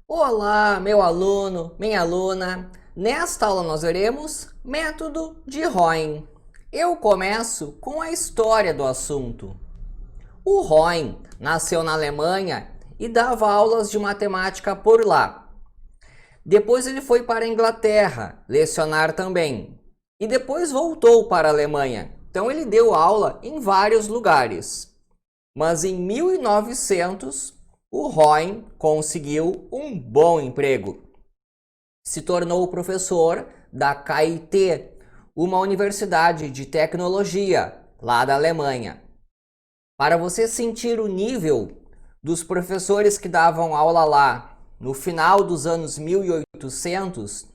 Olá, meu aluno, minha aluna. Nesta aula nós veremos método de Roen. Eu começo com a história do assunto. O Roen nasceu na Alemanha e dava aulas de matemática por lá. Depois ele foi para a Inglaterra lecionar também. E depois voltou para a Alemanha. Então ele deu aula em vários lugares. Mas em 1900, o Roen conseguiu um bom emprego. Se tornou professor da KIT, uma universidade de tecnologia lá da Alemanha. Para você sentir o nível dos professores que davam aula lá no final dos anos 1800,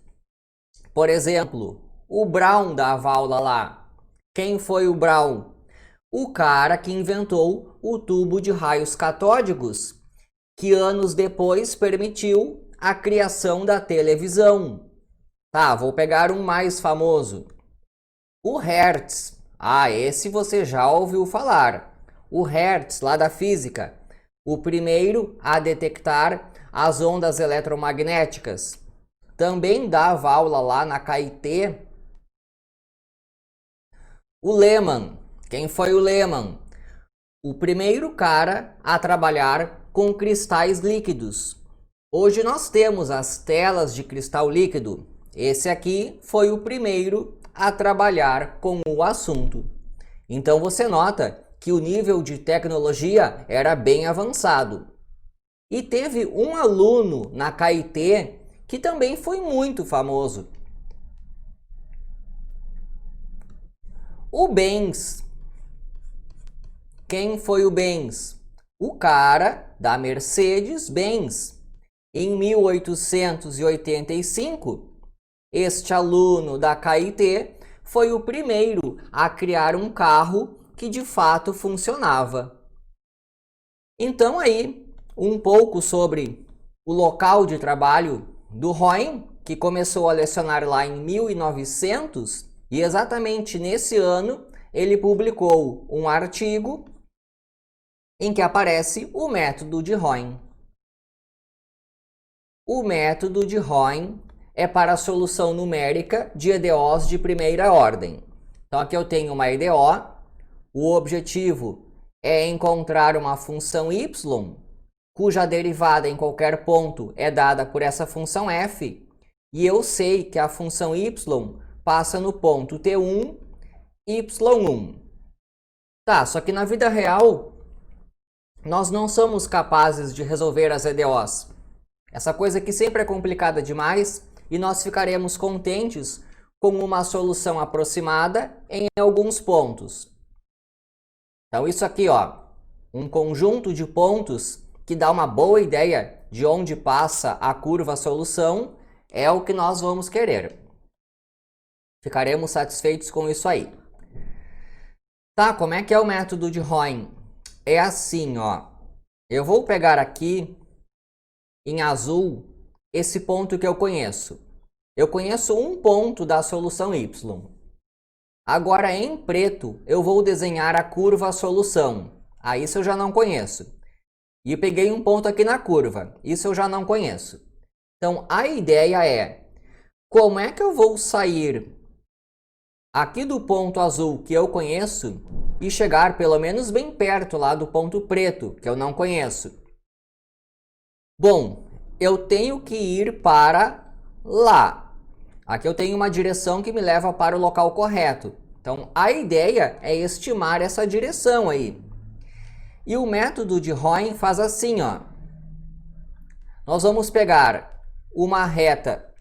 por exemplo, o Brown dava aula lá. Quem foi o Brown? O cara que inventou o tubo de raios catódicos, que anos depois permitiu a criação da televisão. Tá, vou pegar um mais famoso. O Hertz. Ah, esse você já ouviu falar. O Hertz, lá da física. O primeiro a detectar as ondas eletromagnéticas. Também dava aula lá na KIT. O Lehmann. Quem foi o Lehmann? O primeiro cara a trabalhar com cristais líquidos. Hoje nós temos as telas de cristal líquido. Esse aqui foi o primeiro a trabalhar com o assunto. Então você nota que o nível de tecnologia era bem avançado. E teve um aluno na KIT que também foi muito famoso. O Benz. Quem foi o Benz? O cara da Mercedes-Benz. Em 1885, este aluno da KIT foi o primeiro a criar um carro que de fato funcionava. Então aí, um pouco sobre o local de trabalho do Roen, que começou a lecionar lá em 1900, e exatamente nesse ano ele publicou um artigo em que aparece o método de Roen. O método de Roen é para a solução numérica de EDOs de primeira ordem. Então aqui eu tenho uma EDO, o objetivo é encontrar uma função y, cuja derivada em qualquer ponto é dada por essa função f, e eu sei que a função y passa no ponto t1, y1. Tá, só que na vida real nós não somos capazes de resolver as EDOs. Essa coisa aqui sempre é complicada demais e nós ficaremos contentes com uma solução aproximada em alguns pontos. Então isso aqui, ó, um conjunto de pontos que dá uma boa ideia de onde passa a curva solução é o que nós vamos querer. Ficaremos satisfeitos com isso aí. Tá, como é que é o método de Roen? É assim, ó. Eu vou pegar aqui em azul esse ponto que eu conheço. Eu conheço um ponto da solução y. Agora em preto eu vou desenhar a curva solução. Isso eu já não conheço. E eu peguei um ponto aqui na curva. Isso eu já não conheço. Então a ideia é, como é que eu vou sair aqui do ponto azul que eu conheço e chegar pelo menos bem perto lá do ponto preto, que eu não conheço? Bom, eu tenho que ir para lá. Aqui eu tenho uma direção que me leva para o local correto. Então, a ideia é estimar essa direção aí. E o método de Roen faz assim, ó. Nós vamos pegar uma reta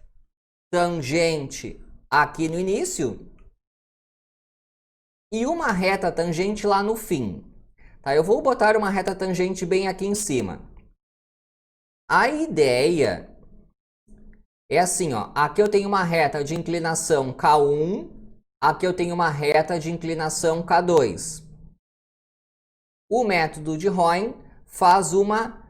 tangente aqui no início e uma reta tangente lá no fim. Tá, eu vou botar uma reta tangente bem aqui em cima. A ideia é assim, ó. Aqui eu tenho uma reta de inclinação K1, aqui eu tenho uma reta de inclinação K2. O método de Roen faz uma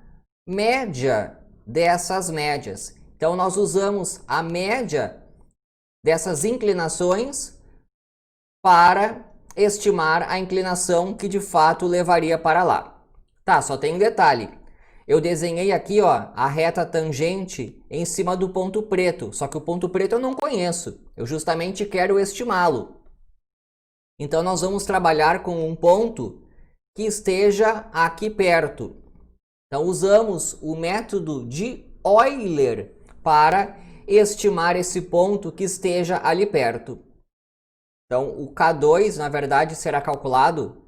média dessas médias. Então nós usamos a média dessas inclinações para estimar a inclinação que de fato levaria para lá. Tá, só tem um detalhe. eu desenhei aqui, ó, a reta tangente em cima do ponto preto. Só que o ponto preto eu não conheço. Eu justamente quero estimá-lo. Então, nós vamos trabalhar com um ponto que esteja aqui perto. Então, usamos o método de Euler para estimar esse ponto que esteja ali perto. Então, o K2, na verdade, será calculado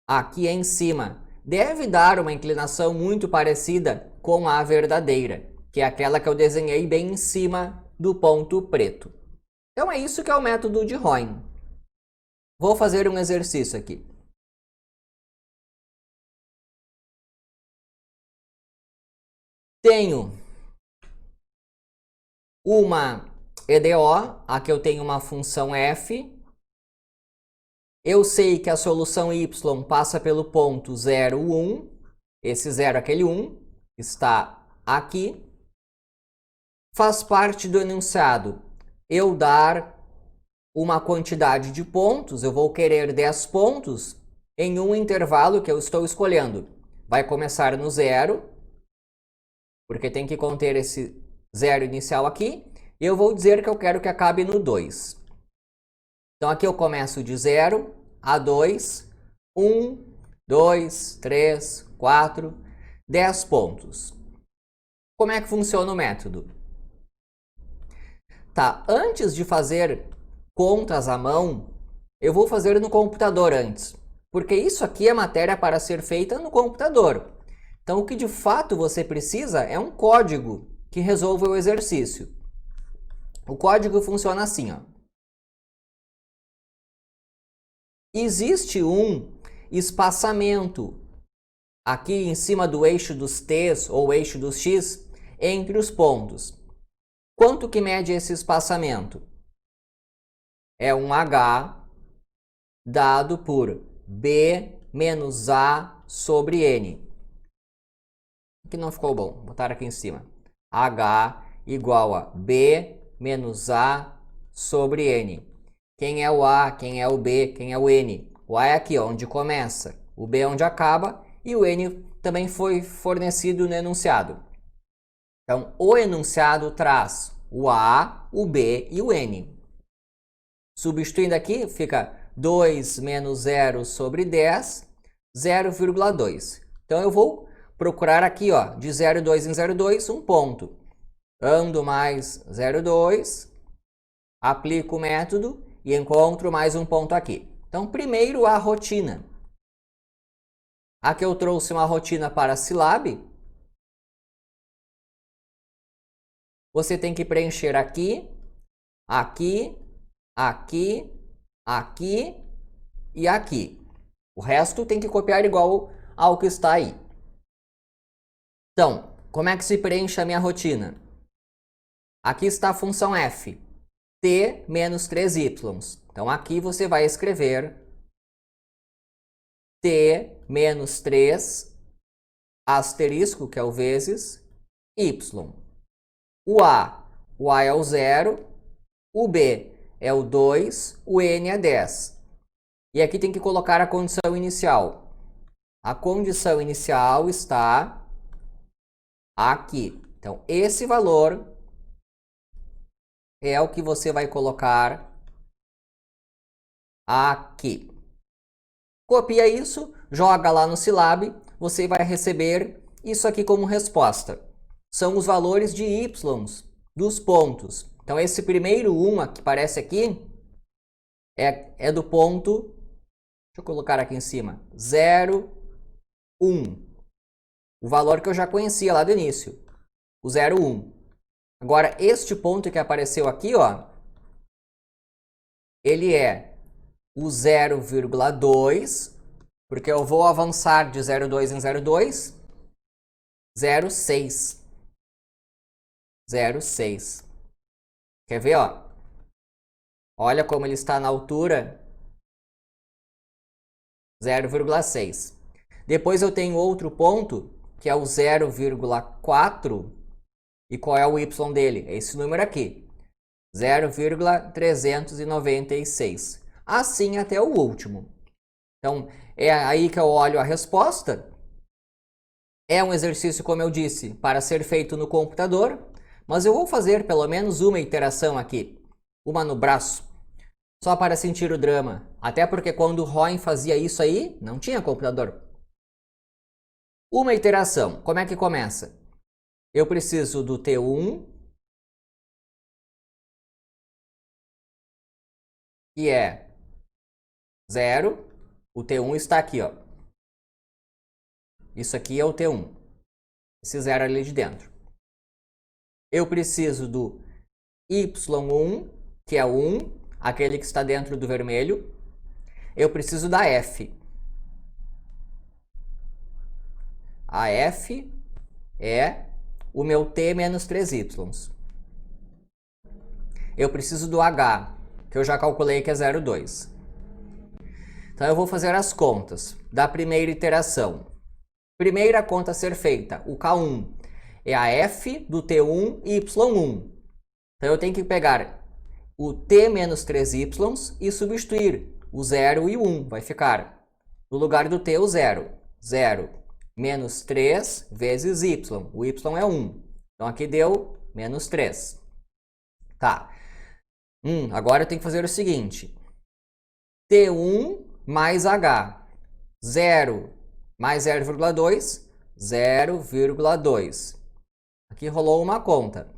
aqui em cima. Deve dar uma inclinação muito parecida com a verdadeira, que é aquela que eu desenhei bem em cima do ponto preto. Então, é isso que é o método de Roym. Vou fazer um exercício aqui. Tenho uma EDO, aqui eu tenho uma função f. Eu sei que a solução y passa pelo ponto 0, 1. Esse 0, aquele 1, está aqui. Faz parte do enunciado eu dar uma quantidade de pontos. Eu vou querer 10 pontos em um intervalo que eu estou escolhendo. Vai começar no 0, porque tem que conter esse 0 inicial aqui. E eu vou dizer que eu quero que acabe no 2. Então, aqui eu começo de 0 a 2, 1, 2, 3, 4, 10 pontos. Como é que funciona o método? Tá, antes de fazer contas à mão, eu vou fazer no computador antes, porque isso aqui é matéria para ser feita no computador. Então, o que de fato você precisa é um código que resolva o exercício. O código funciona assim, ó. Existe um espaçamento aqui em cima do eixo dos t's ou eixo dos x entre os pontos. Quanto que mede esse espaçamento? É um h dado por b menos a sobre n. Aqui não ficou bom, vou botar aqui em cima. H igual a b menos a sobre n. Quem é o a, quem é o b, quem é o n? O a é aqui, ó, onde começa, o b é onde acaba e o n também foi fornecido no enunciado. Então, o enunciado traz o a, o b e o n. Substituindo aqui, fica 2 menos 0 sobre 10, 0,2. Então, eu vou procurar aqui, ó, de 0,2 em 0,2, um ponto. Ando mais 0,2, aplico o método e encontro mais um ponto aqui. Então, primeiro a rotina. Aqui eu trouxe uma rotina para Silab. Você tem que preencher aqui, aqui, aqui, aqui e aqui. O resto tem que copiar igual ao que está aí. Então, como é que se preenche a minha rotina? Aqui está a função f, t menos 3y. Então, aqui você vai escrever t menos 3, asterisco, que é o vezes, y. O A é o 0, o B é o 2, o N é 10. E aqui tem que colocar a condição inicial. A condição inicial está aqui. Então, esse valor é o que você vai colocar aqui. Copia isso, joga lá no Silab, você vai receber isso aqui como resposta. São os valores de y dos pontos. Então, esse primeiro 1 que aparece aqui é do ponto, deixa eu colocar aqui em cima, 0, 1. O valor que eu já conhecia lá do início, o 0, 1. Agora, este ponto que apareceu aqui, ó, ele é o 0,2, porque eu vou avançar de 0,2 em 0,2, 0,6. 0,6. Quer ver, ó? Olha como ele está na altura 0,6. Depois eu tenho outro ponto, que é o 0,4. E qual é o y dele? É esse número aqui. 0,396. Assim até o último. Então, é aí que eu olho a resposta. É um exercício, como eu disse, para ser feito no computador, mas eu vou fazer pelo menos uma iteração aqui, uma no braço, só para sentir o drama. Até porque quando o Roy fazia isso aí, não tinha computador. Uma iteração, como é que começa? Eu preciso do T1, que é 0. O T1 está aqui, ó. Isso aqui é o T1. Esse 0 ali de dentro. Eu preciso do Y1, que é o 1, aquele que está dentro do vermelho. Eu preciso da F. A F é o meu T menos 3Y. Eu preciso do H, que eu já calculei que é 0,2. Então eu vou fazer as contas da primeira iteração. Primeira conta a ser feita, o K1 é a F do T1 e Y1. Então eu tenho que pegar o T menos 3Y e substituir o 0 e o 1. Vai ficar no lugar do T o 0. 0 menos 3 vezes Y. O Y é 1. Então aqui deu menos 3. Tá. Agora eu tenho que fazer o seguinte. T1 mais H. 0 mais 0,2. 0,2. Aqui rolou uma conta.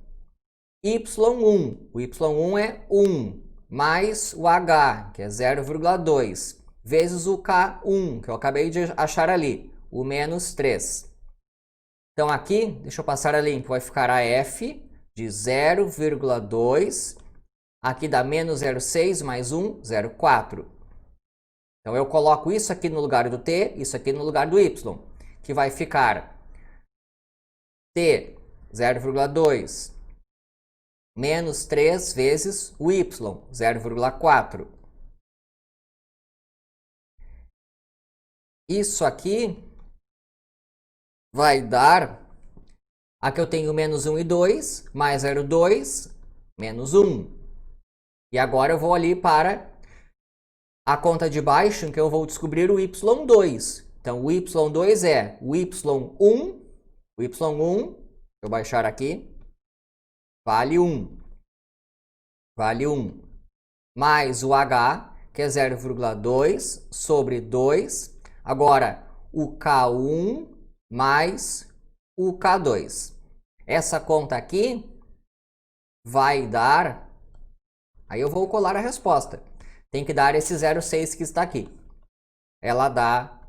Y1. O Y1 é 1. Mais o H, que é 0,2. Vezes o K1, que eu acabei de achar ali. O menos 3. Então aqui, deixa eu passar a limpo, vai ficar a F de 0,2. Aqui dá menos 0,6 mais 1, 0,4. Então eu coloco isso aqui no lugar do T, isso aqui no lugar do Y, que vai ficar T 0,2 menos 3 vezes o Y, 0,4. Isso aqui vai dar, aqui eu tenho menos 1 e 2, mais 0,2, menos 1. E agora eu vou ali para a conta de baixo, em que eu vou descobrir o Y2. Então, o Y2 é o Y1, vou baixar aqui, vale 1. Vale 1. Mais o H, que é 0,2 sobre 2. Agora, o K1 mais o K2. Essa conta aqui vai dar... Aí eu vou colar a resposta. Tem que dar esse 0,6 que está aqui. Ela dá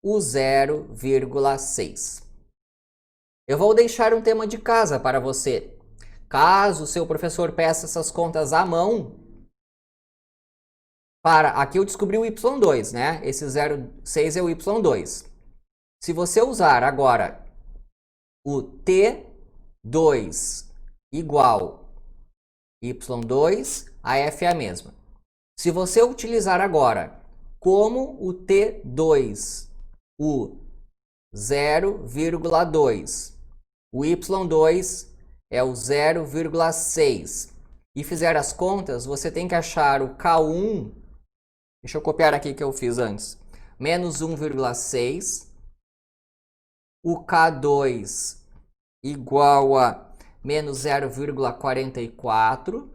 o 0,6. Eu vou deixar um tema de casa para você. Caso o seu professor peça essas contas à mão, aqui eu descobri o Y2, né? Esse 0,6 é o Y2. Se você usar agora o T2 igual Y2, a F é a mesma. Se você utilizar agora como o T2, o 0,2, o Y2 é o 0,6 e fizer as contas, você tem que achar o K1, deixa eu copiar aqui que eu fiz antes, menos 1,6, o K2 igual a menos 0,44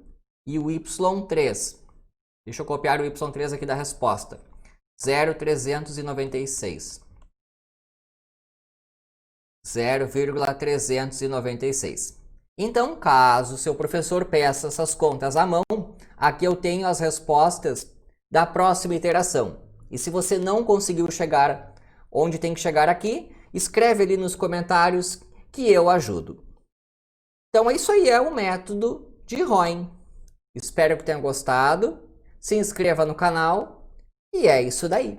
e o Y3. Deixa eu copiar o Y3 aqui da resposta. 0,396. 0,396. Então, caso o seu professor peça essas contas à mão, aqui eu tenho as respostas da próxima iteração. E se você não conseguiu chegar onde tem que chegar aqui, escreve ali nos comentários que eu ajudo. Então, isso aí é o método de Roy. Espero que tenham gostado. Se inscreva no canal e é isso daí.